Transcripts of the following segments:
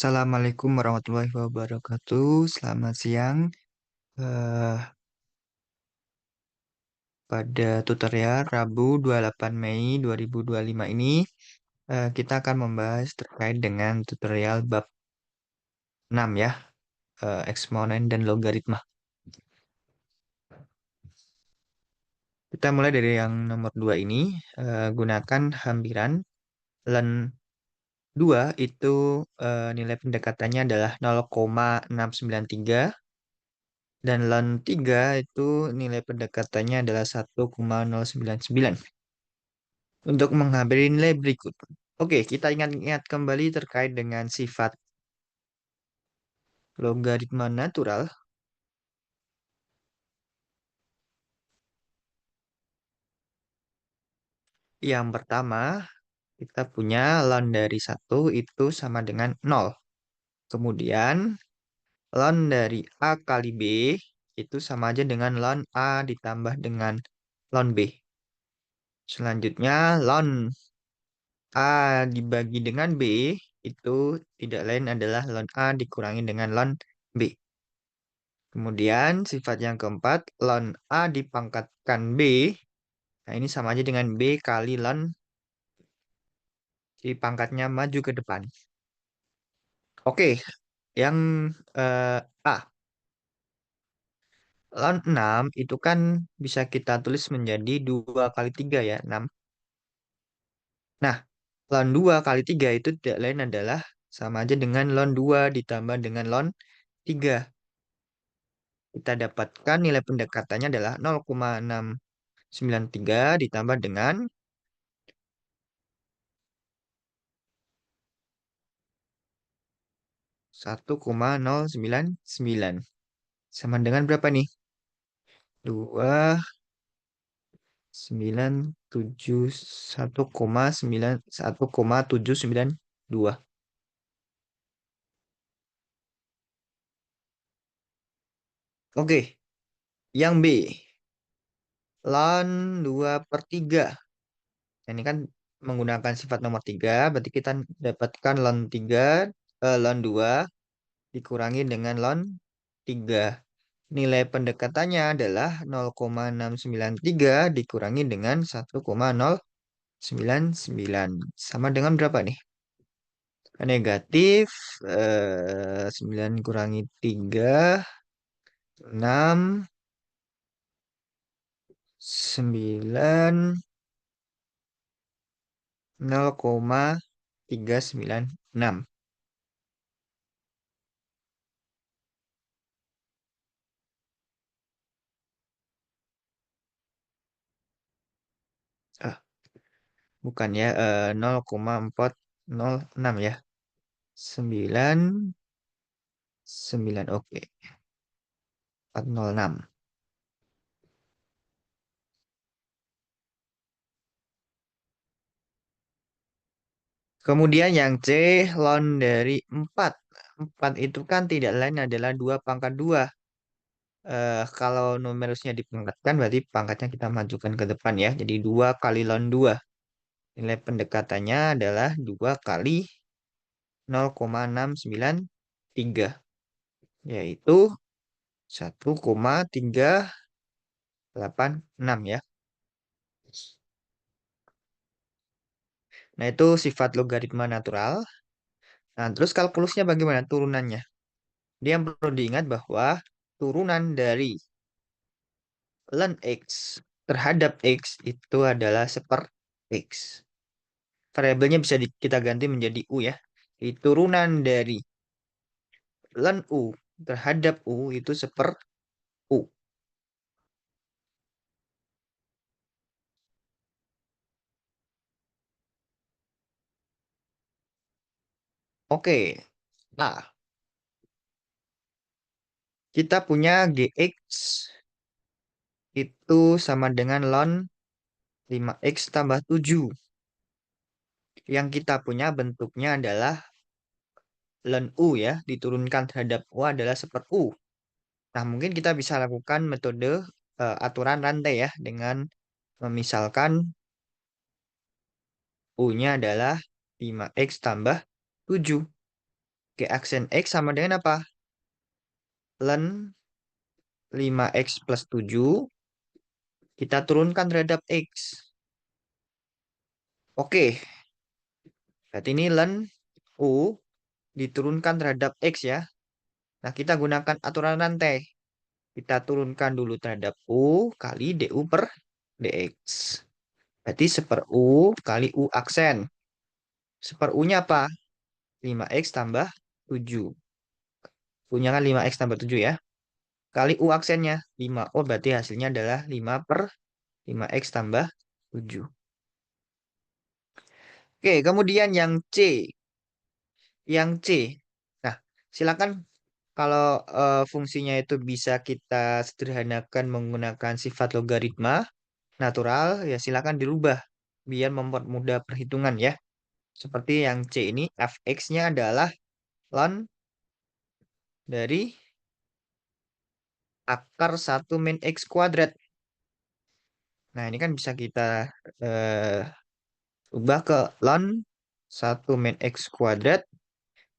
Assalamualaikum warahmatullahi wabarakatuh. Selamat siang. Eh, Pada tutorial Rabu 28 Mei 2025 ini, kita akan membahas terkait dengan tutorial bab 6 ya, eksponen dan logaritma. Kita mulai dari yang nomor 2 ini, gunakan hampiran. Ln 2 itu nilai pendekatannya adalah 0,693. Dan ln 3 itu nilai pendekatannya adalah 1,099 untuk menghampiri nilai berikut. Oke, kita ingat-ingat kembali terkait dengan sifat logaritma natural. Yang pertama, kita punya ln dari 1 itu sama dengan 0. Kemudian, ln dari A kali B itu sama aja dengan ln A ditambah dengan ln B. Selanjutnya, ln A dibagi dengan B itu tidak lain adalah ln A dikurangi dengan ln B. Kemudian sifat yang keempat, ln A dipangkatkan B. Nah, ini sama aja dengan B kali ln, jadi pangkatnya maju ke depan. Oke, yang A. Ln 6 itu kan bisa kita tulis menjadi 2 kali 3 ya, 6. Nah, ln 2 kali 3 itu tidak lain adalah sama aja dengan ln 2 ditambah dengan ln 3. Kita dapatkan nilai pendekatannya adalah 0,693 ditambah dengan 1,099. Sama dengan berapa nih? 2,971,792. Oke, yang B. Ln 2 per 3. Ini kan menggunakan sifat nomor 3. Berarti kita dapatkan ln 3, ln 2 dikurangi dengan ln 3. Nilai pendekatannya adalah 0,693 dikurangi dengan 1,099. Sama dengan berapa nih? Negatif 9 kurangi 3, 6, 9, 0,396. Ah, bukan ya, 0,406 ya. 9, 9, oke. 406. Kemudian yang C, ln dari 4. 4 itu kan tidak lain adalah 2 pangkat 2. Kalau numerusnya dipangkatkan, berarti pangkatnya kita majukan ke depan ya. Jadi 2 kali ln 2. Nilai pendekatannya adalah 2 kali 0,693. Yaitu 1,386 ya. Nah, itu sifat logaritma natural. Nah, terus kalkulusnya bagaimana turunannya? Dia yang perlu diingat bahwa turunan dari ln X terhadap X itu adalah seper X. Variabelnya bisa kita ganti menjadi U ya. Jadi, turunan dari ln U terhadap U itu seper U. Oke. Nah, kita punya GX itu sama dengan ln 5X tambah 7. Yang kita punya bentuknya adalah ln U ya, diturunkan terhadap U adalah seper U. Nah, mungkin kita bisa lakukan metode aturan rantai ya, dengan memisalkan U-nya adalah 5X tambah 7. G aksen X sama dengan apa? Len 5X plus 7 kita turunkan terhadap X. Oke, berarti ini len U diturunkan terhadap X ya. Nah, kita gunakan aturan rantai. Kita turunkan dulu terhadap U kali DU per DX. Berarti seper U kali U aksen. Seper U-nya apa? 5X tambah 7. U-nya kan 5X tambah 7 ya. Kali U aksennya 5. Oh, berarti hasilnya adalah 5 per 5X tambah 7. Oke, kemudian yang C. Yang C. Nah, silakan kalau fungsinya itu bisa kita sederhanakan menggunakan sifat logaritma natural, ya silakan dirubah biar mempermudah perhitungan ya. Seperti yang C ini, fx-nya adalah ln dari akar 1 min x². Nah, ini kan bisa kita eh, ubah ke ln 1 min x²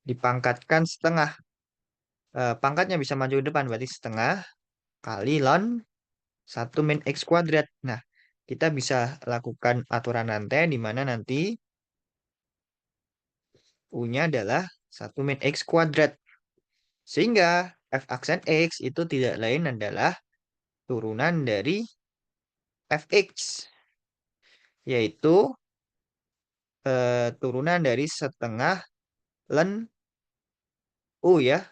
dipangkatkan setengah. Pangkatnya bisa maju ke depan, berarti setengah kali ln 1 min x². Nah, kita bisa lakukan aturan rantai di mana nanti U-nya adalah 1 min x². Sehingga f aksen X itu tidak lain adalah turunan dari fx, yaitu turunan dari setengah ln U ya.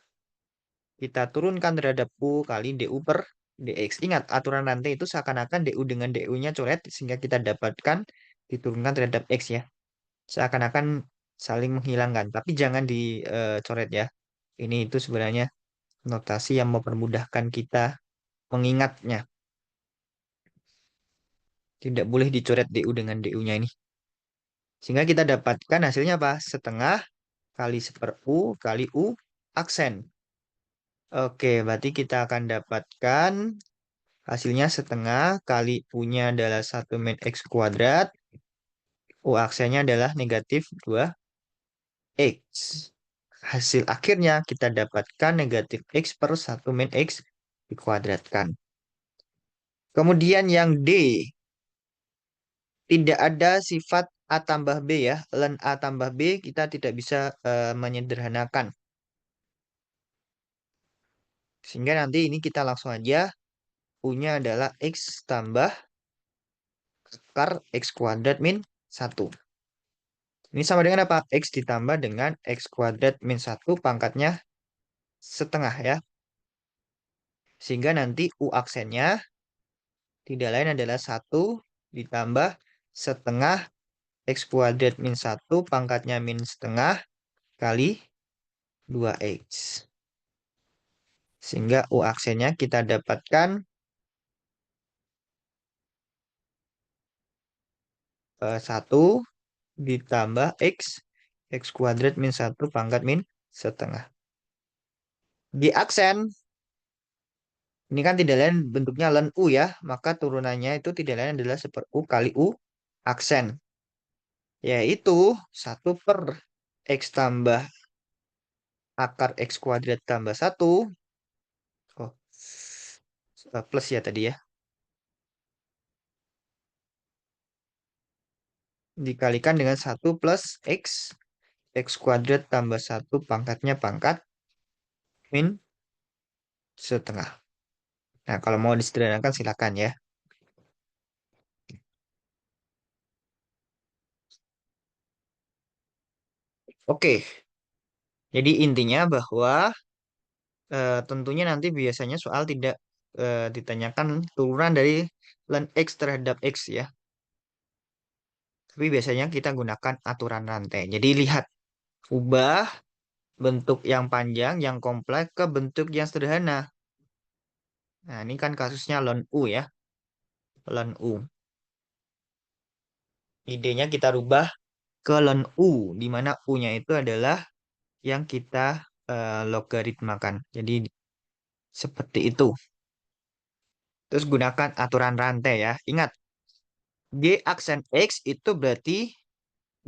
Kita turunkan terhadap U kali DU per DX. Ingat, aturan rantai itu seakan-akan DU dengan DU-nya coret sehingga kita dapatkan diturunkan terhadap X ya. Seakan-akan saling menghilangkan, tapi jangan dicoret ya. Ini itu sebenarnya notasi yang mempermudahkan kita mengingatnya. Tidak boleh dicoret DU dengan DU-nya ini. Sehingga kita dapatkan hasilnya apa? Setengah kali seper U kali U aksen. Oke, berarti kita akan dapatkan hasilnya setengah kali U-nya adalah 1 min x². U aksennya adalah negatif 2x. Hasil akhirnya kita dapatkan negatif x per 1 min x dikuadratkan. Kemudian yang D. Tidak ada sifat A tambah B ya. Ln A tambah B kita tidak bisa menyederhanakan. Sehingga nanti ini kita langsung aja. U-nya adalah X tambah akar x² min 1. Ini sama dengan apa? X ditambah dengan x² min 1 pangkatnya setengah ya. Sehingga nanti U aksennya tidak lain adalah 1 ditambah setengah x² min 1 pangkatnya min setengah kali 2x. Sehingga U aksennya kita dapatkan 1 ditambah x² min 1 pangkat min setengah. Di aksen, ini kan tidak lain bentuknya ln U ya. Maka turunannya itu tidak lain adalah seper U kali U aksen. Yaitu 1 per x tambah akar x² tambah 1. Oh, plus ya tadi ya. Dikalikan dengan 1 plus x² tambah 1 pangkatnya pangkat min setengah. Nah, kalau mau disederhanakan silakan ya. Oke, jadi intinya bahwa tentunya nanti biasanya soal tidak ditanyakan turunan dari ln X terhadap X ya. Tapi biasanya kita gunakan aturan rantai. Jadi lihat, ubah bentuk yang panjang, yang kompleks ke bentuk yang sederhana. Nah, ini kan kasusnya ln U ya. Ln U. Idenya kita rubah ke ln U, di mana U-nya itu adalah yang kita logaritmakan. Jadi seperti itu. Terus gunakan aturan rantai ya. Ingat, G aksen X itu berarti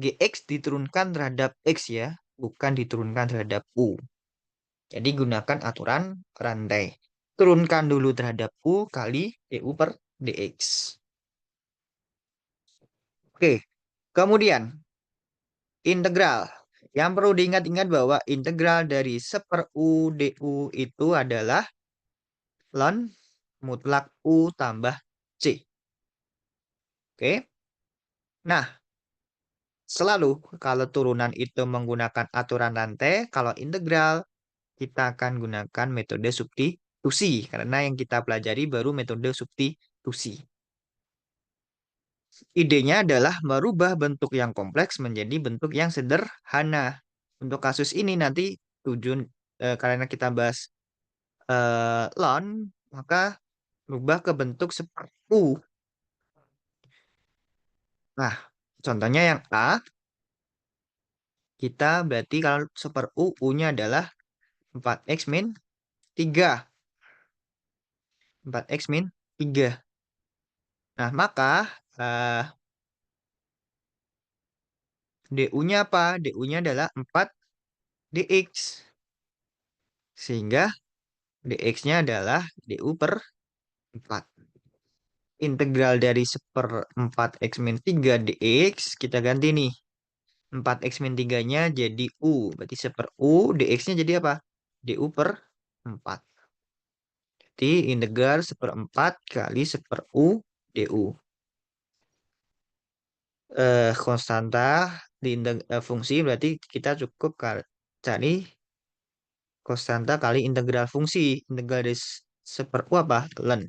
GX diturunkan terhadap X ya. bukan diturunkan terhadap U. Jadi gunakan aturan rantai. Turunkan dulu terhadap U kali DU per DX. Oke, kemudian integral. Yang perlu diingat-ingat bahwa integral dari 1 U DU itu adalah ln mutlak U tambah C. Oke. Nah, selalu kalau turunan itu menggunakan aturan rantai, kalau integral kita akan gunakan metode substitusi karena yang kita pelajari baru metode substitusi. Idenya adalah merubah bentuk yang kompleks menjadi bentuk yang sederhana. Untuk kasus ini nanti tujuan karena kita bahas ln, maka rubah ke bentuk seperti U. Nah, contohnya yang A, kita berarti kalau super U, U-nya adalah 4X min 3. 4X min 3. Nah, maka DU-nya apa? DU-nya adalah 4DX. Sehingga DX-nya adalah DU per 4. Integral dari 1/4 X min 3 DX, kita ganti nih. 4X min 3-nya jadi U. Berarti 1/U, DX-nya jadi apa? DU per 4. Jadi integral 1/4 kali 1/U DU. Konstanta di fungsi berarti kita cukup cari konstanta kali integral fungsi. Integral dari 1/U apa? Ln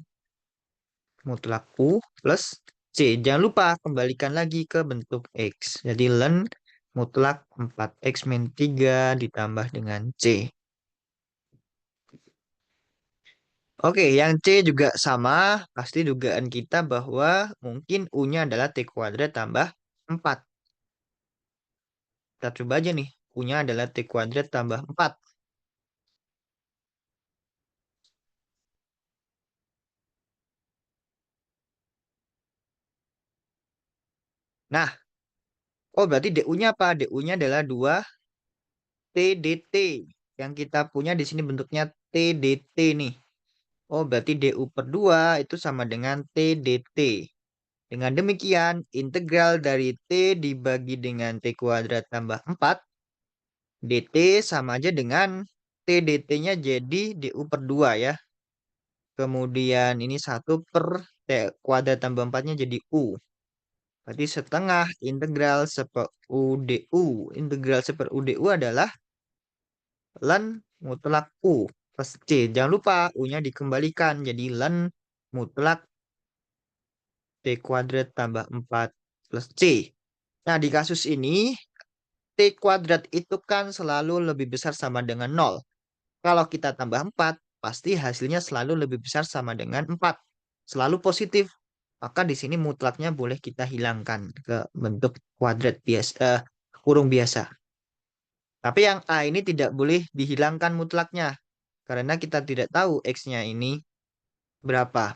mutlak U plus C. Jangan lupa kembalikan lagi ke bentuk X. Jadi ln mutlak 4X min 3 ditambah dengan C. Oke, yang C juga sama. Pasti dugaan kita bahwa mungkin U-nya adalah T kuadrat tambah 4. Kita coba aja nih. U-nya adalah T kuadrat tambah 4. Nah, oh berarti DU-nya apa? DU-nya adalah 2 TDT. Yang kita punya di sini bentuknya TDT nih. Oh, berarti DU per 2 itu sama dengan TDT. Dengan demikian, integral dari T dibagi dengan T kuadrat tambah 4, DT sama aja dengan TDT-nya jadi DU per 2 ya. Kemudian ini 1 per T kuadrat tambah 4-nya jadi U. Berarti setengah integral 1/U DU. Integral 1/U DU adalah ln mutlak U plus C. Jangan lupa U-nya dikembalikan. Jadi ln mutlak T kuadrat tambah 4 plus C. Nah, di kasus ini, T kuadrat itu kan selalu lebih besar sama dengan 0. Kalau kita tambah 4, pasti hasilnya selalu lebih besar sama dengan 4. Selalu positif. Maka di sini mutlaknya boleh kita hilangkan ke bentuk kuadrat biasa, kurung biasa. Tapi yang A ini tidak boleh dihilangkan mutlaknya. Karena kita tidak tahu X-nya ini berapa.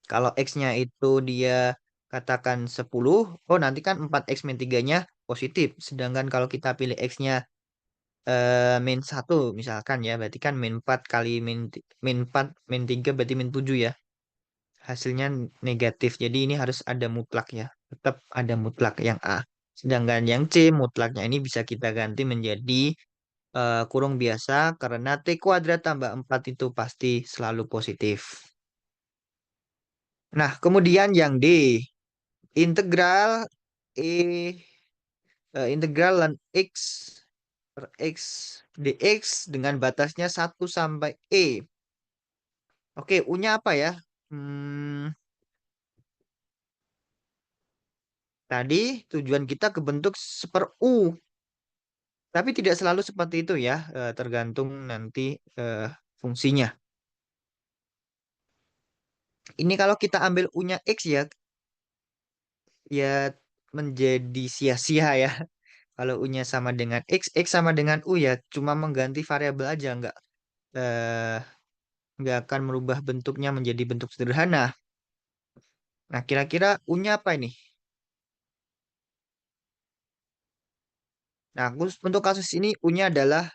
Kalau X-nya itu dia katakan 10, oh nanti kan 4X min 3-nya positif. Sedangkan kalau kita pilih X-nya min 1 misalkan ya, berarti kan min 4 kali min 4 min 3 berarti min 7 ya. Hasilnya negatif. Jadi ini harus ada mutlak ya. Tetap ada mutlak yang A. Sedangkan yang C mutlaknya ini bisa kita ganti menjadi kurung biasa karena T kuadrat tambah 4 itu pasti selalu positif. Nah, kemudian yang D, integral E integral ln X per X dx dengan batasnya 1 sampai E. Oke, U-nya apa ya? Hmm, tadi tujuan kita ke bentuk seper U. Tapi tidak selalu seperti itu ya, tergantung nanti fungsinya. Ini kalau kita ambil U-nya X ya, ya menjadi sia-sia ya. Kalau U-nya sama dengan X sama dengan U ya, cuma mengganti variabel aja, eh, nggak akan merubah bentuknya menjadi bentuk sederhana. Nah, kira-kira U-nya apa ini? Nah, untuk kasus ini U-nya adalah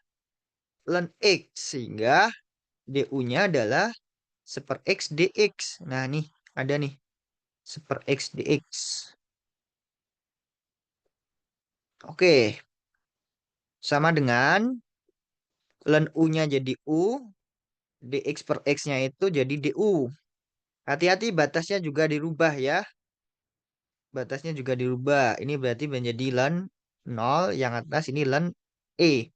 ln X. Sehingga DU-nya adalah seper X dx. Nah, nih ada nih seper X dx. Oke, sama dengan ln U-nya jadi U, dx per X-nya itu jadi DU. Hati-hati batasnya juga dirubah ya. Batasnya juga dirubah. Ini berarti menjadi ln 0, yang atas ini ln E.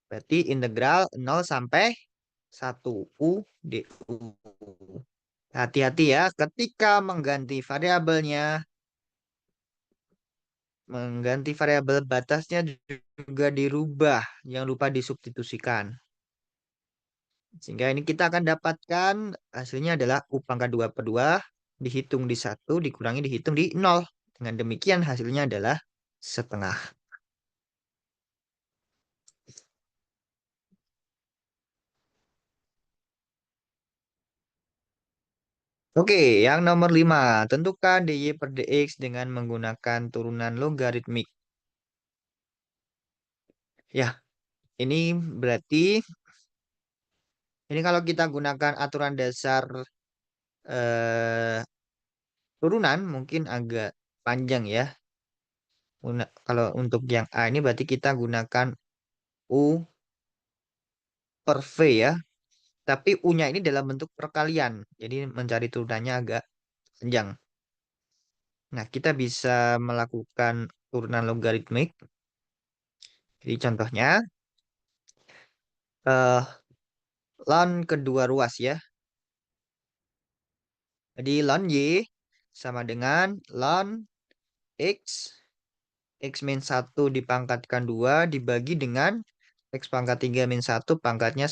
Berarti integral 0 sampai 1 U DU. Hati-hati ya ketika mengganti variabel batasnya juga dirubah. Jangan lupa disubstitusikan. Sehingga ini kita akan dapatkan hasilnya adalah U pangkat 2 per 2 dihitung di 1 dikurangi dihitung di 0. Dengan demikian hasilnya adalah setengah. Oke, yang nomor 5. Tentukan dy per dx dengan menggunakan turunan logaritmik. Ya, ini berarti ini kalau kita gunakan aturan dasar eh, turunan mungkin agak panjang ya. Kalau untuk yang A ini berarti kita gunakan U per V ya. Tapi U-nya ini dalam bentuk perkalian. Jadi mencari turunannya agak panjang. Nah, kita bisa melakukan turunan logaritmik. Jadi contohnya, eh ln kedua ruas ya. Jadi ln Y sama dengan ln X. X min 1 dipangkatkan 2 dibagi dengan X pangkat 3 min 1 pangkatnya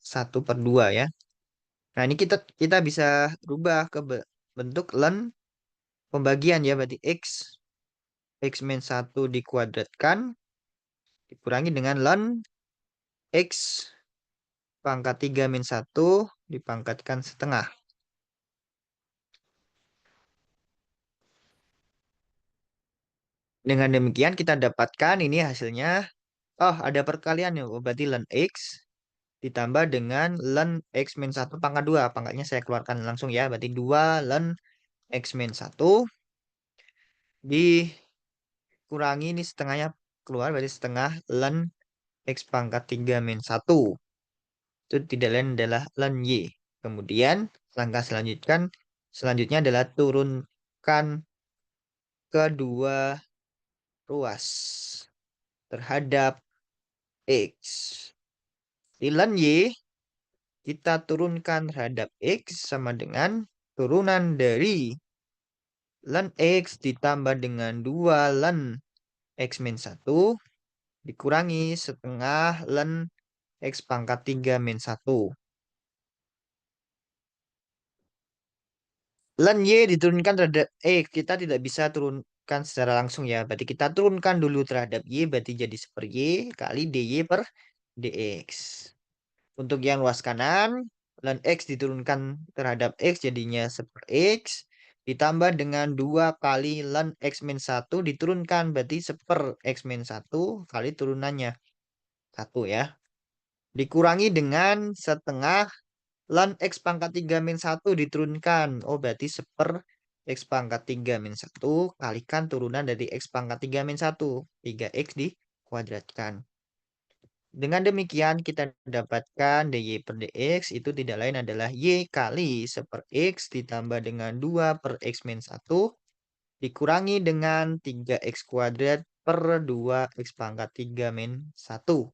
1/2 ya. Nah, ini kita bisa rubah ke bentuk ln pembagian ya. Berarti X min 1 dikuadratkan dikurangi dengan ln X pangkat 3 min 1 dipangkatkan setengah. Dengan demikian kita dapatkan ini hasilnya. Oh, ada perkalian ya. Oh, berarti ln X ditambah dengan ln X min 1 pangkat 2. Pangkatnya saya keluarkan langsung ya. Berarti 2 ln X min 1 dikurangi ini setengahnya keluar. Berarti setengah ln X pangkat 3 min 1. Itu tidak lain adalah ln Y. Kemudian langkah selanjutnya adalah turunkan kedua ruas terhadap X. Di ln Y kita turunkan terhadap X sama dengan turunan dari ln X ditambah dengan 2 ln X min 1 dikurangi setengah ln X pangkat 3 min 1. Ln Y diturunkan terhadap kita tidak bisa turunkan secara langsung ya. Berarti kita turunkan dulu terhadap Y, berarti jadi seper Y kali dy per dx. Untuk yang luas kanan, ln X diturunkan terhadap X jadinya seper X. Ditambah dengan 2 kali ln X min 1 diturunkan, berarti seper X min 1 kali turunannya. 1 ya. Dikurangi dengan setengah ln X pangkat 3 min 1 diturunkan. Oh, berarti seper X pangkat 3 min 1 kalikan turunan dari X pangkat 3 min 1. 3X dikuadratkan. Dengan demikian kita dapatkan dy per dx itu tidak lain adalah y kali seper X ditambah dengan 2 per X min 1 dikurangi dengan 3X kuadrat per 2X pangkat 3 min 1.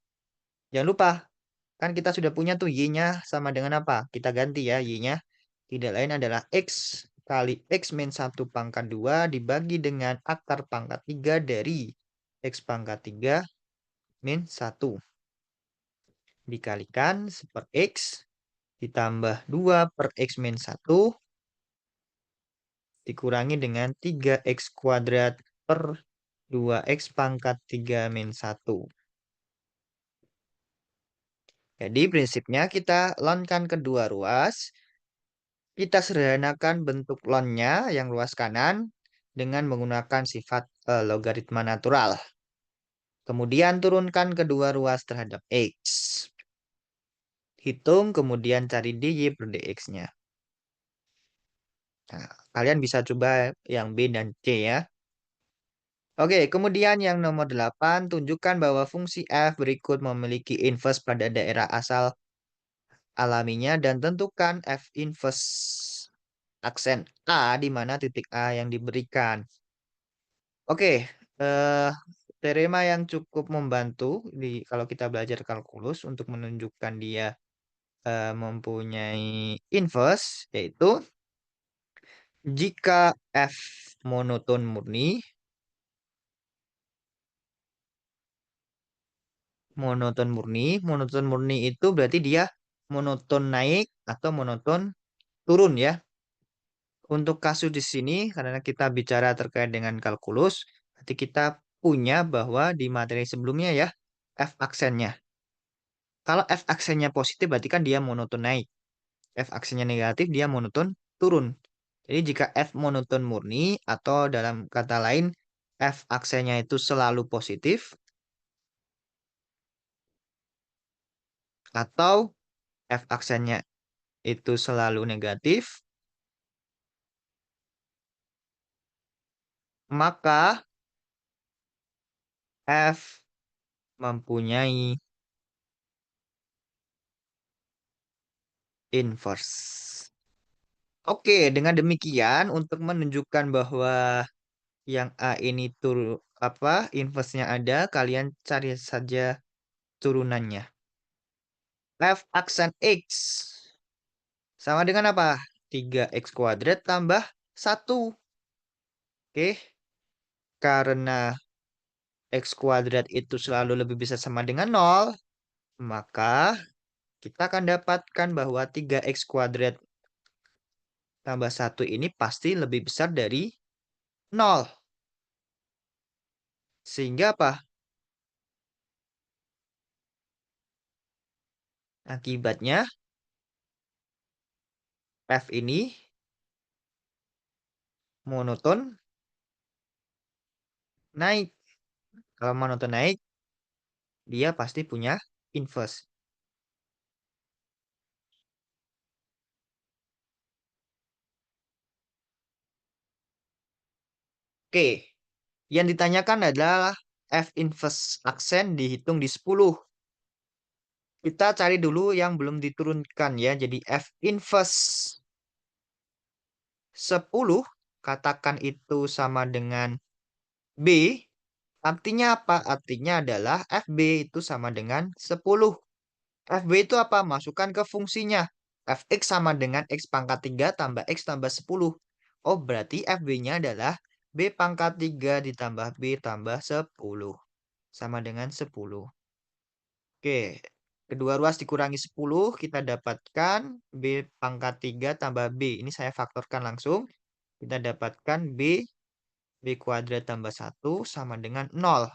Jangan lupa, kan kita sudah punya tuh y-nya sama dengan apa? Kita ganti ya y-nya. Tidak lain adalah X kali X min 1 pangkat 2 dibagi dengan akar pangkat 3 dari X pangkat 3 min 1. Dikalikan seper X ditambah 2 per X min 1 dikurangi dengan 3X kuadrat per 2X pangkat 3 min 1. Jadi prinsipnya kita lonkan kedua ruas. Kita sederhanakan bentuk lonnya yang luas kanan dengan menggunakan sifat logaritma natural. Kemudian turunkan kedua ruas terhadap X. Hitung, kemudian cari dy per dx-nya. Nah, kalian bisa coba yang B dan C ya. Oke, kemudian yang nomor 8, tunjukkan bahwa fungsi f berikut memiliki inverse pada daerah asal alaminya dan tentukan f inverse aksen A di mana titik A yang diberikan. Oke, eh, teorema yang cukup membantu kalau kita belajar kalkulus untuk menunjukkan dia mempunyai inverse, yaitu jika f monoton murni, monoton murni itu berarti dia monoton naik atau monoton turun ya. Untuk kasus di sini, karena kita bicara terkait dengan kalkulus, berarti kita punya bahwa di materi sebelumnya ya, f aksennya. Kalau f aksennya positif, berarti kan dia monoton naik. F aksennya negatif, dia monoton turun. Jadi jika f monoton murni, atau dalam kata lain, f aksennya itu selalu positif, atau f aksennya itu selalu negatif, maka f mempunyai inverse. Oke, dengan demikian untuk menunjukkan bahwa yang A ini inverse-nya ada, kalian cari saja turunannya. F aksen X sama dengan apa? 3x kuadrat tambah 1. Oke, karena x kuadrat itu selalu lebih bisa sama dengan 0, maka kita akan dapatkan bahwa 3x kuadrat tambah 1 ini pasti lebih besar dari 0. Sehingga apa? Akibatnya F ini monoton naik. Kalau monoton naik, dia pasti punya inverse. Oke, yang ditanyakan adalah F inverse aksen dihitung di 10. Kita cari dulu yang belum diturunkan ya. Jadi F inverse 10, katakan itu sama dengan B. Artinya apa? Artinya adalah FB itu sama dengan 10. FB itu apa? Masukkan ke fungsinya. Fx sama dengan X pangkat 3 tambah X tambah 10. Oh, berarti FB-nya adalah B pangkat 3 ditambah B tambah 10. Sama dengan 10. Oke, kedua ruas dikurangi 10, kita dapatkan B pangkat 3 tambah B. Ini saya faktorkan langsung. Kita dapatkan B kuadrat tambah 1 sama dengan 0.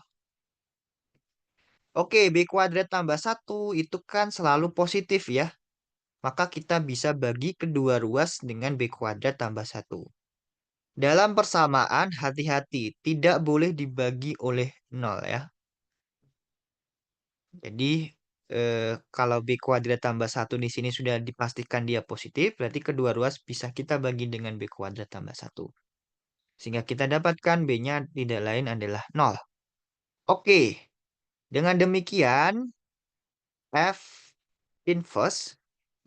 Oke, B kuadrat tambah 1 itu kan selalu positif ya. Maka kita bisa bagi kedua ruas dengan B kuadrat tambah 1. Dalam persamaan, hati-hati, tidak boleh dibagi oleh 0 ya. Jadi, kalau B kuadrat tambah 1 di sini sudah dipastikan dia positif, berarti kedua ruas bisa kita bagi dengan B kuadrat tambah 1. Sehingga kita dapatkan B-nya tidak lain adalah 0. Oke, dengan demikian, F inverse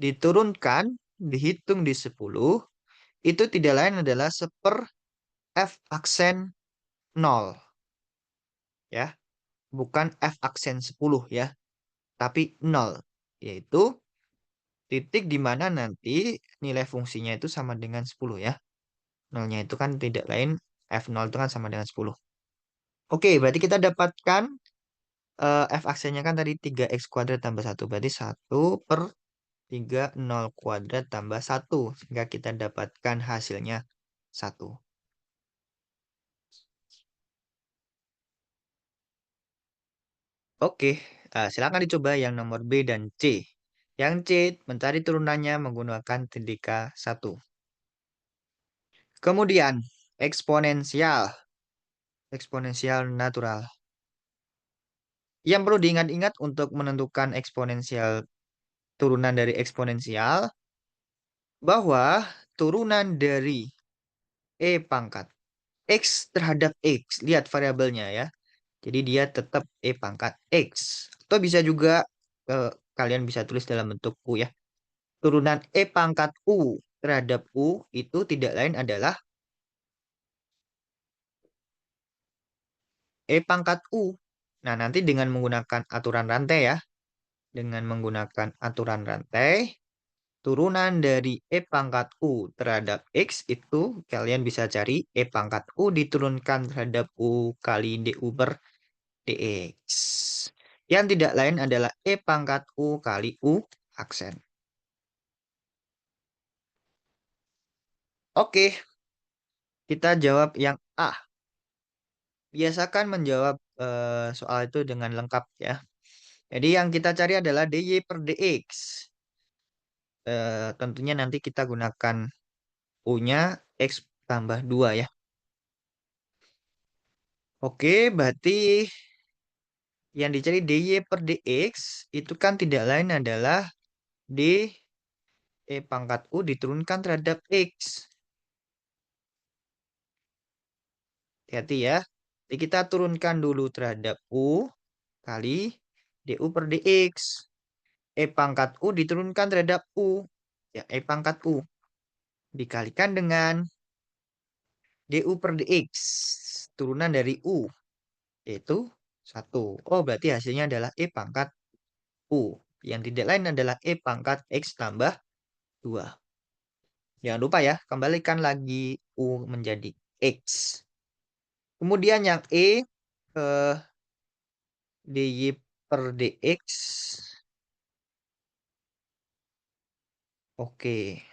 diturunkan, dihitung di 10, itu tidak lain adalah F aksen 0. Ya, bukan F aksen 10 ya, tapi 0. Yaitu titik di mana nanti nilai fungsinya itu sama dengan 10 ya. Nolnya itu kan tidak lain, F0 itu kan sama dengan 10. Oke, berarti kita dapatkan F aksennya kan tadi 3x kuadrat tambah 1. Berarti 1/3 0 kuadrat tambah 1. Sehingga kita dapatkan hasilnya 1. Oke, silakan dicoba yang nomor B dan C. Yang C, mencari turunannya menggunakan tindika 1. Kemudian, eksponensial. Eksponensial natural. Yang perlu diingat-ingat untuk menentukan eksponensial turunan dari eksponensial, bahwa turunan dari E pangkat X terhadap X, lihat variabelnya ya. Jadi dia tetap E pangkat X. Atau bisa juga kalian bisa tulis dalam bentuk U ya. Turunan E pangkat U terhadap U itu tidak lain adalah E pangkat U. Nah, nanti dengan menggunakan aturan rantai ya. Dengan menggunakan aturan rantai, turunan dari E pangkat U terhadap X itu kalian bisa cari E pangkat U diturunkan terhadap U kali DU per DX. Yang tidak lain adalah E pangkat U kali U aksen. Oke, kita jawab yang A. Biasakan menjawab soal itu dengan lengkap ya. Jadi yang kita cari adalah DY per DX. Tentunya nanti kita gunakan U-nya X tambah 2 ya. Oke, berarti yang dicari DY per DX itu kan tidak lain adalah D E pangkat U diturunkan terhadap X. Hati-hati ya. Jadi kita turunkan dulu terhadap U kali DU per DX. E pangkat U diturunkan terhadap U. Ya, E pangkat U. Dikalikan dengan DU per DX. Turunan dari U. Yaitu 1. Oh, berarti hasilnya adalah E pangkat U. Yang tidak lain adalah E pangkat X tambah 2. Jangan lupa ya, kembalikan lagi U menjadi X. Kemudian yang E, DY per DX. Oke.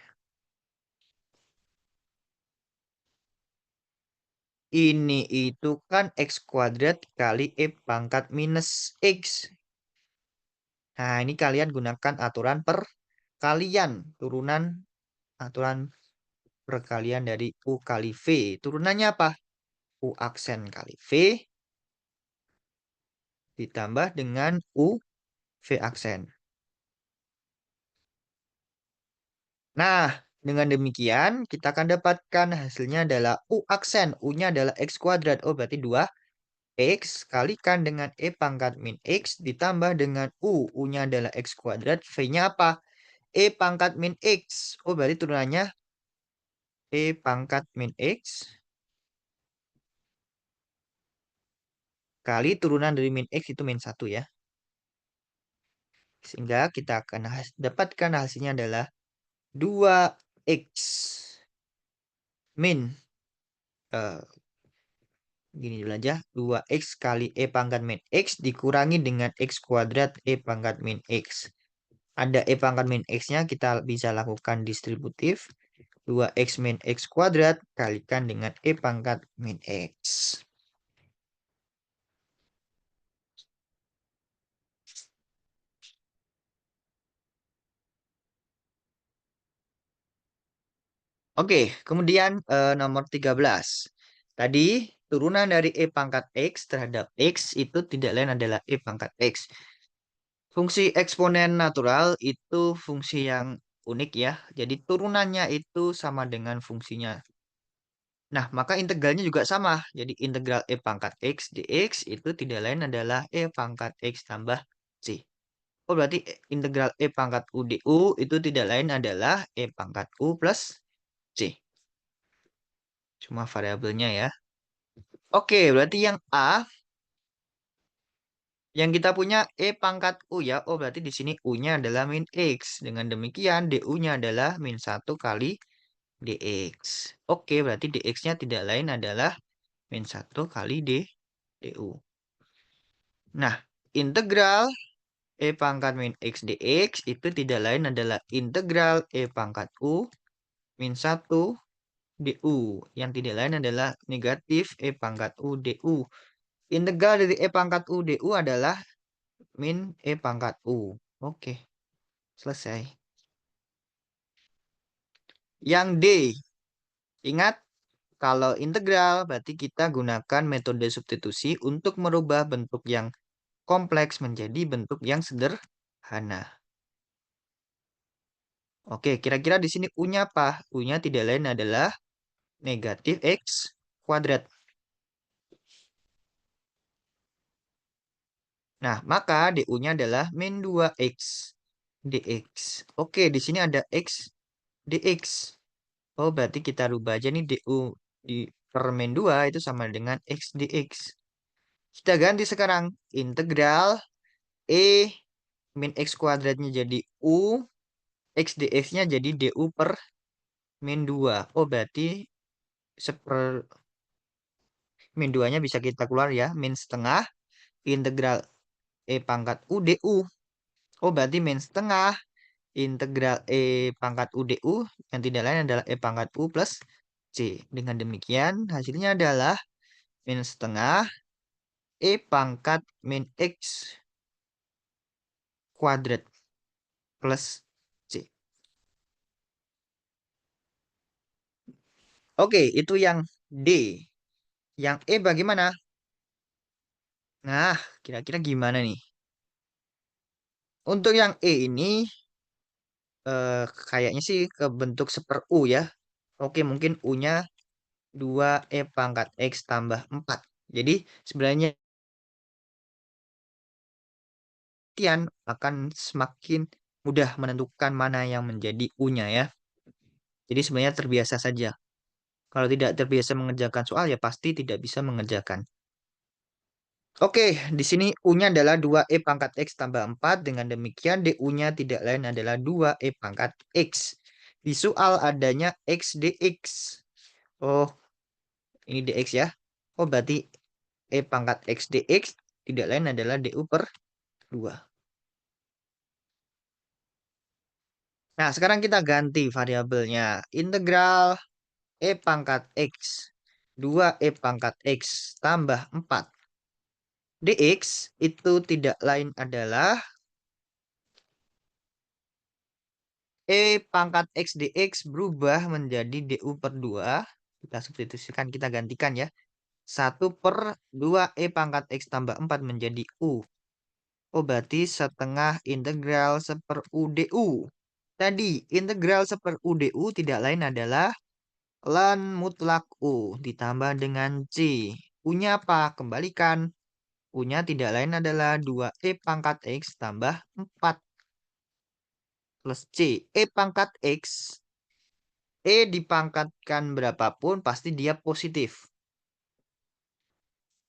Ini itu kan X kuadrat kali E pangkat minus X. Nah, ini kalian gunakan aturan perkalian. Aturan perkalian dari U kali V. Turunannya apa? U aksen kali V ditambah dengan U V aksen. Nah, dengan demikian kita akan dapatkan hasilnya adalah U aksen. U-nya adalah X kuadrat. Oh, berarti 2 X kalikan dengan E pangkat min X ditambah dengan U. U-nya adalah X kuadrat. V-nya apa? E pangkat min X. Oh, berarti turunannya E pangkat min X kali turunan dari min X itu min 1 ya. Sehingga kita akan dapatkan hasilnya adalah 2X min eh, gini dulu aja, 2X kali E pangkat min X dikurangi dengan X kuadrat E pangkat min X. Ada E pangkat min X-nya, kita bisa lakukan distributif. 2X min X kuadrat kalikan dengan E pangkat min X. Oke, kemudian nomor 13. Tadi turunan dari E pangkat X terhadap X itu tidak lain adalah E pangkat X. Fungsi eksponen natural itu fungsi yang unik ya. Jadi turunannya itu sama dengan fungsinya. Nah, maka integralnya juga sama. Jadi integral E pangkat X dx itu tidak lain adalah E pangkat X tambah C. Oh, berarti integral E pangkat U du itu tidak lain adalah E pangkat U plus C. Cuma variabelnya ya. Oke, berarti yang A, yang kita punya E pangkat U ya. Oh, berarti di sini U-nya adalah min X. Dengan demikian, DU-nya adalah min 1 kali dx. Oke, berarti dx-nya tidak lain adalah min 1 kali du. Nah, integral E pangkat min X dx itu tidak lain adalah integral E pangkat U min 1 du. Yang tidak lain adalah negatif E pangkat U du. Integral dari E pangkat U du adalah min E pangkat U. Oke, selesai. Yang D, ingat kalau integral berarti kita gunakan metode substitusi untuk merubah bentuk yang kompleks menjadi bentuk yang sederhana. Oke, kira-kira di sini U-nya apa? U-nya tidak lain adalah negatif X kuadrat. Nah, maka DU-nya adalah min 2X dx. Oke, di sini ada X dx. Oh, berarti kita rubah aja nih DU di per min 2 itu sama dengan X dx. Kita ganti sekarang. Integral E min X kuadratnya jadi U. X dx-nya jadi DU per min 2. Oh, berarti min 2-nya bisa kita keluar ya. Min setengah integral E pangkat U DU. Oh, berarti min setengah integral E pangkat U DU yang tidak lain adalah E pangkat U plus C. Dengan demikian, hasilnya adalah min setengah E pangkat min X kuadrat plus C. Oke, itu yang D. Yang E bagaimana? Nah, kira-kira gimana nih? Untuk yang E ini, kayaknya sih ke bentuk seper U ya. Oke, mungkin U-nya 2E pangkat X tambah 4. Jadi, sebenarnya latihan akan semakin mudah menentukan mana yang menjadi U-nya ya. Jadi sebenarnya terbiasa saja. Kalau tidak terbiasa mengerjakan soal ya pasti tidak bisa mengerjakan. Oke, di sini U-nya adalah 2E pangkat X tambah 4. Dengan demikian DU-nya tidak lain adalah 2E pangkat X. Di soal adanya X dx. Oh, ini dx ya. Oh, berarti E pangkat X dx tidak lain adalah DU per 2. Nah, sekarang kita ganti variabelnya. Integral E pangkat X. 2E pangkat X tambah 4. Dx itu tidak lain adalah E pangkat X dx berubah menjadi DU per 2. Kita substitusikan, kita gantikan ya. 1/2 E pangkat X tambah 4 menjadi U. Oh, berarti setengah integral 1/U DU. Tadi, integral 1/U DU tidak lain adalah lan mutlak U ditambah dengan C. U-nya apa? Kembalikan. U-nya tidak lain adalah 2E pangkat X tambah 4 plus C. E pangkat X. E dipangkatkan berapapun pasti dia positif.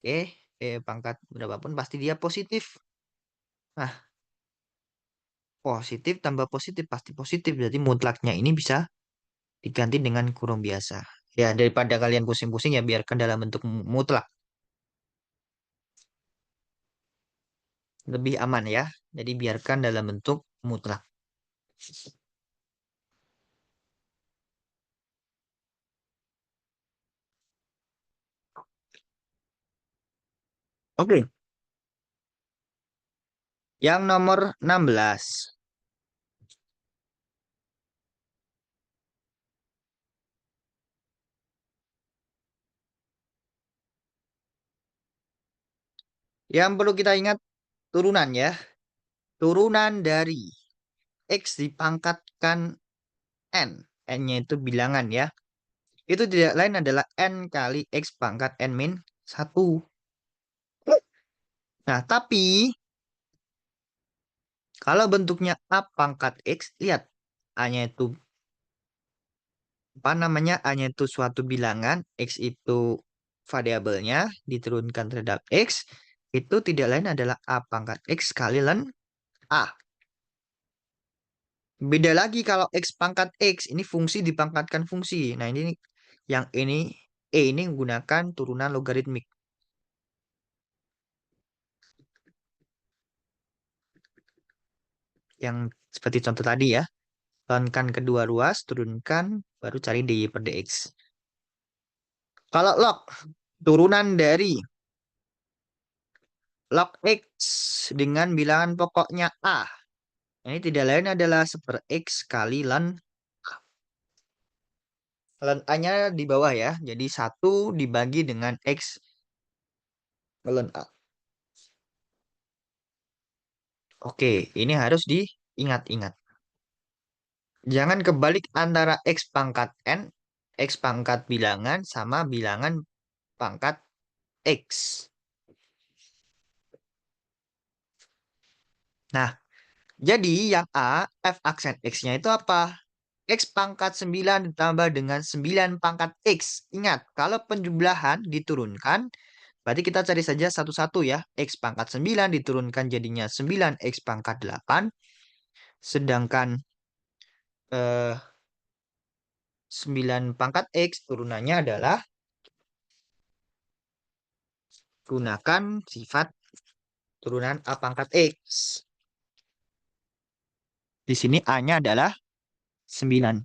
Oke. E pangkat berapapun pasti dia positif. Nah, positif tambah positif pasti positif. Jadi mutlaknya ini bisa diganti dengan kurung biasa. Ya, daripada kalian pusing-pusing ya biarkan dalam bentuk mutlak. Lebih aman ya. Jadi biarkan dalam bentuk mutlak. Oke. Yang nomor 16. Yang perlu kita ingat turunan ya. Turunan dari X dipangkatkan N. N-nya itu bilangan ya. Itu tidak lain adalah N kali X pangkat N min 1. Nah, tapi kalau bentuknya A pangkat X, lihat. A-nya itu, apa namanya, A-nya itu suatu bilangan, X itu variabelnya, diturunkan terhadap X, itu tidak lain adalah A pangkat X kali ln A. Beda lagi kalau X pangkat X, ini fungsi dipangkatkan fungsi. Nah, ini yang ini, E ini menggunakan turunan logaritmik. Yang seperti contoh tadi ya. Turunkan kedua ruas, turunkan, baru cari dy per dx. Kalau log, turunan dari log X dengan bilangan pokoknya A. Ini tidak lain adalah 1/X kali ln A. Ln A-nya di bawah ya. Jadi 1 dibagi dengan X ln A. Oke, ini harus diingat-ingat. Jangan kebalik antara X pangkat N, X pangkat bilangan, sama bilangan pangkat X. Nah, jadi yang A, F aksen X-nya itu apa? X pangkat 9 ditambah dengan 9 pangkat X. Ingat, kalau penjumlahan diturunkan, berarti kita cari saja satu-satu ya. X pangkat 9 diturunkan jadinya 9X pangkat 8. Sedangkan eh, 9 pangkat X turunannya adalah gunakan sifat turunan A pangkat X. Di sini A-nya adalah 9.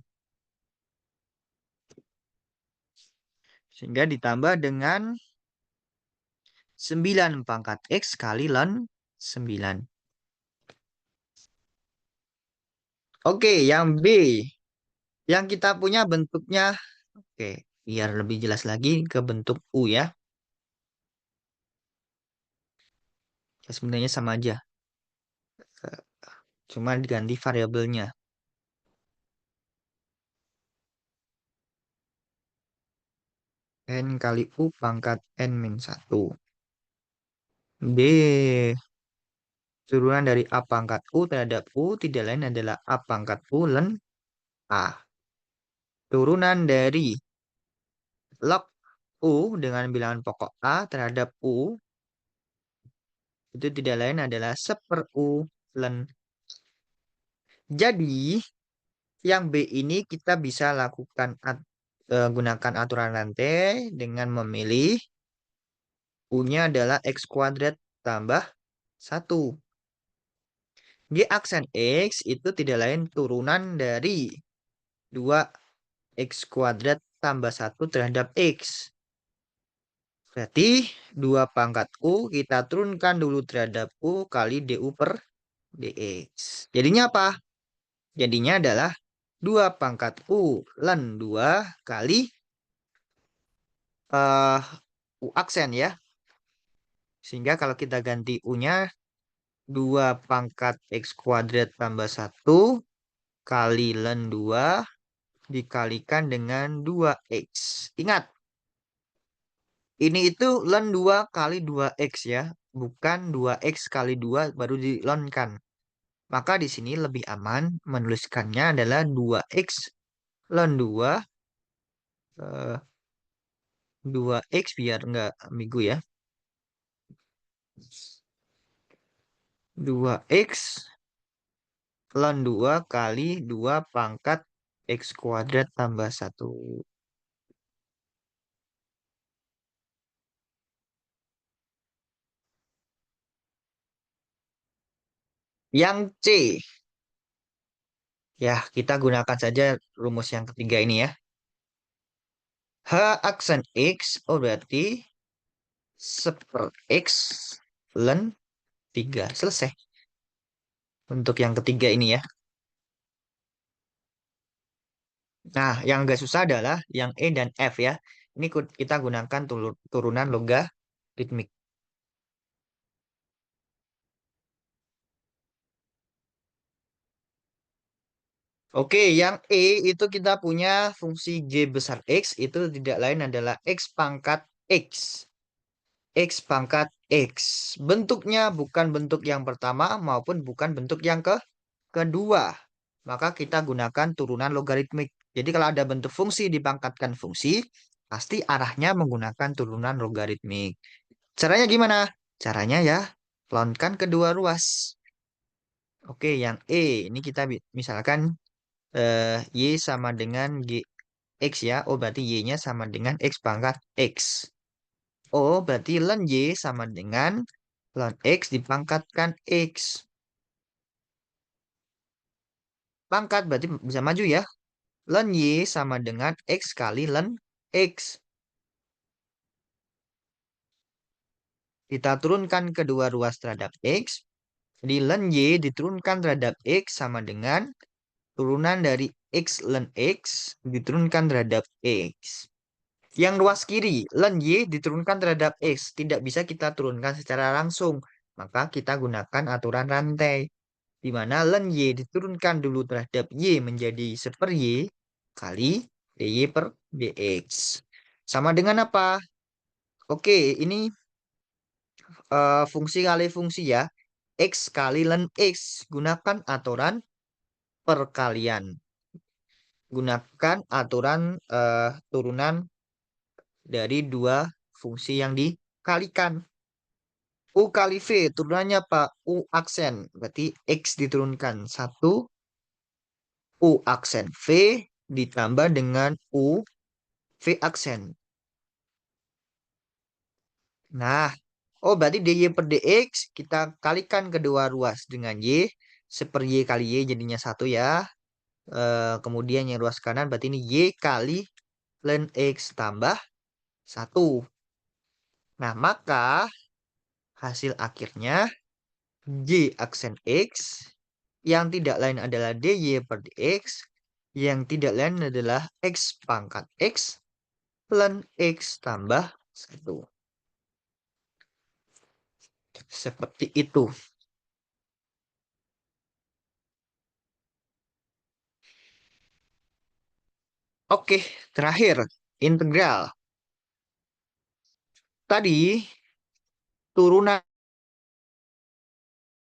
Sehingga ditambah dengan 9 pangkat X kali ln 9. Oke, yang B. Yang kita punya bentuknya, oke, biar lebih jelas lagi ke bentuk U ya. Ya, sebenarnya sama aja. Eh, Cuma diganti variabelnya. N kali U pangkat N min 1. B. Turunan dari A pangkat U terhadap U tidak lain adalah A pangkat U ln A. Turunan dari log U dengan bilangan pokok A terhadap U itu tidak lain adalah 1/U ln. Jadi, yang B ini kita bisa lakukan gunakan aturan rantai dengan memilih U-nya adalah X kuadrat tambah 1. Di aksen X itu tidak lain turunan dari 2X kuadrat tambah 1 terhadap X. Berarti 2 pangkat U kita turunkan dulu terhadap U kali DU per DX. Jadinya apa? Jadinya adalah 2 pangkat U ln 2 kali eh U aksen ya. Sehingga kalau kita ganti U-nya 2 pangkat X kuadrat tambah 1 kali ln 2 dikalikan dengan 2X. Ingat, ini itu ln 2 kali 2X ya. Bukan 2X kali 2 baru dilonkan. Maka di sini lebih aman menuliskannya adalah 2X ln 2 eh, 2X biar nggak ambigu ya. 2X ln 2 kali 2 pangkat X kuadrat tambah 1. Yang C, ya kita gunakan saja rumus yang ketiga ini ya. H aksen X, oh berarti 1/X ln 3. Selesai. Untuk yang ketiga ini ya. Nah, yang agak susah adalah yang E dan F ya. Ini kita gunakan turunan logaritmik. Oke, yang E itu kita punya fungsi J besar X itu tidak lain adalah X pangkat X. X pangkat X. Bentuknya bukan bentuk yang pertama maupun bukan bentuk yang kedua. Maka kita gunakan turunan logaritmik. Jadi kalau ada bentuk fungsi dipangkatkan fungsi, pasti arahnya menggunakan turunan logaritmik. Caranya gimana? Caranya ya, lakukan kedua ruas. Oke, yang E ini kita misalkan Y sama dengan X ya. Oh, berarti Y-nya sama dengan X pangkat X. Oh, berarti ln Y sama dengan ln X dipangkatkan X. Pangkat berarti bisa maju ya. Ln Y sama dengan X kali ln X. Kita turunkan kedua ruas terhadap X. Jadi ln Y diturunkan terhadap X sama dengan turunan dari X ln X diturunkan terhadap X. Yang ruas kiri, ln Y diturunkan terhadap X. Tidak bisa kita turunkan secara langsung. Maka kita gunakan aturan rantai, di mana len Y diturunkan dulu terhadap Y menjadi seper Y kali dy per dx. Sama dengan apa? Oke, ini fungsi kali fungsi ya. X kali len X. Gunakan aturan perkalian. Gunakan aturan turunan dari dua fungsi yang dikalikan. U kali V, turunannya apa? U aksen. Berarti X diturunkan. Satu U aksen V ditambah dengan U V aksen. Nah, oh berarti dy per dx kita kalikan kedua ruas dengan y. Seper y kali y jadinya satu ya. Kemudian yang ruas kanan berarti ini y kali ln x tambah satu. Nah, maka hasil akhirnya y aksen x yang tidak lain adalah dy per dx, yang tidak lain adalah x pangkat x ln x tambah satu. Seperti itu. Oke, terakhir integral. Tadi turunan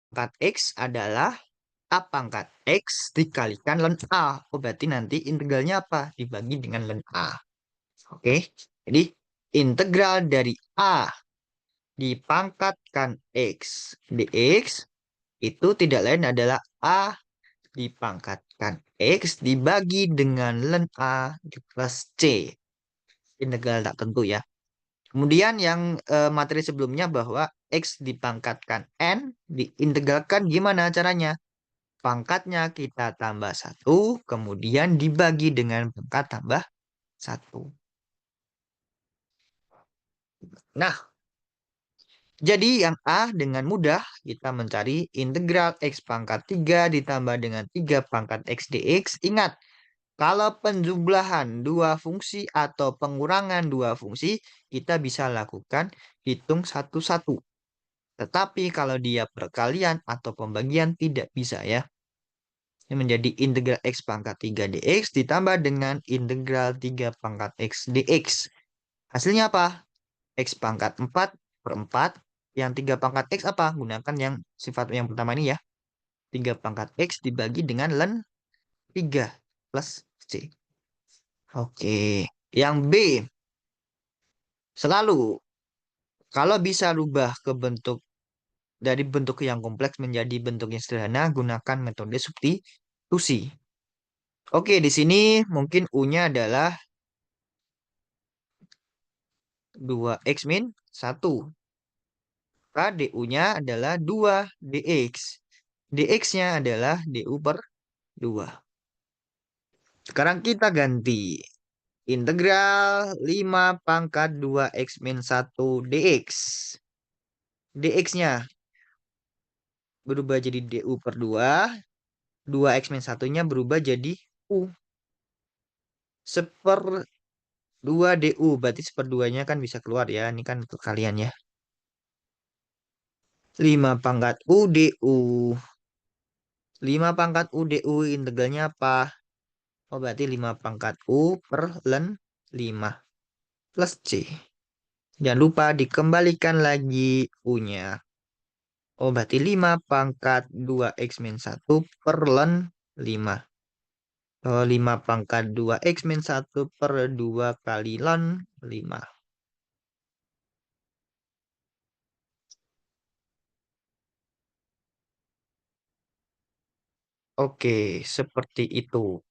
pangkat x adalah a pangkat x dikalikan ln a. Oh, berarti nanti integralnya apa? Dibagi dengan ln a. Oke, jadi integral dari a dipangkatkan x dx itu tidak lain adalah a dipangkatkan x dibagi dengan ln a plus c. Integral tak tentu ya. Kemudian yang materi sebelumnya bahwa x dipangkatkan n diintegralkan gimana caranya? Pangkatnya kita tambah satu, kemudian dibagi dengan pangkat tambah satu. Nah, jadi yang A dengan mudah kita mencari integral x pangkat 3 ditambah dengan 3 pangkat x dx. Ingat, kalau penjumlahan dua fungsi atau pengurangan dua fungsi, kita bisa lakukan hitung satu-satu. Tetapi kalau dia perkalian atau pembagian tidak bisa ya. Ini menjadi integral x pangkat 3 dx ditambah dengan integral 3 pangkat x dx. Hasilnya apa? X pangkat 4 per 4. Yang 3 pangkat x apa? Gunakan yang sifat yang pertama ini ya. 3 pangkat x dibagi dengan ln 3 plus c. Oke. Yang B. Selalu kalau bisa rubah ke bentuk dari bentuk yang kompleks menjadi bentuk yang sederhana, gunakan metode substitusi. Oke, di sini mungkin U-nya adalah 2x min 1. Maka DU-nya adalah 2 dx. Dx-nya adalah DU per 2. Sekarang kita ganti. Integral 5 pangkat 2x min 1 dx. Dx-nya berubah jadi DU per 2. 2x min 1-nya berubah jadi U. Seper 2 DU. Berarti seper 2-nya kan bisa keluar ya. Ini kan perkalian ya. 5 pangkat U DU. 5 pangkat U DU integralnya apa? Oh, berarti 5 pangkat U per ln 5 plus C. Jangan lupa dikembalikan lagi U-nya. Oh, berarti 5 pangkat 2x min 1 per ln 5. Oh, 5 pangkat 2x min 1 per 2 kali ln 5. Oke, seperti itu.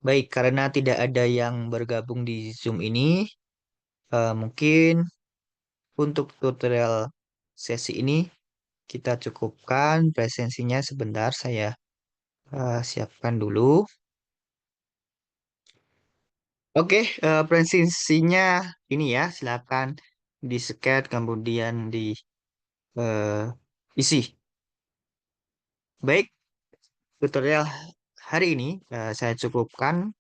Baik, karena tidak ada yang bergabung di Zoom ini, mungkin untuk tutorial sesi ini kita cukupkan presensinya sebentar. Saya siapkan dulu. Oke, presensinya ini ya, silakan di-scan kemudian isi. Baik, tutorial hari ini saya cukupkan.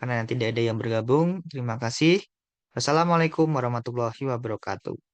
karena tidak ada yang bergabung. Terima kasih. Wassalamualaikum warahmatullahi wabarakatuh.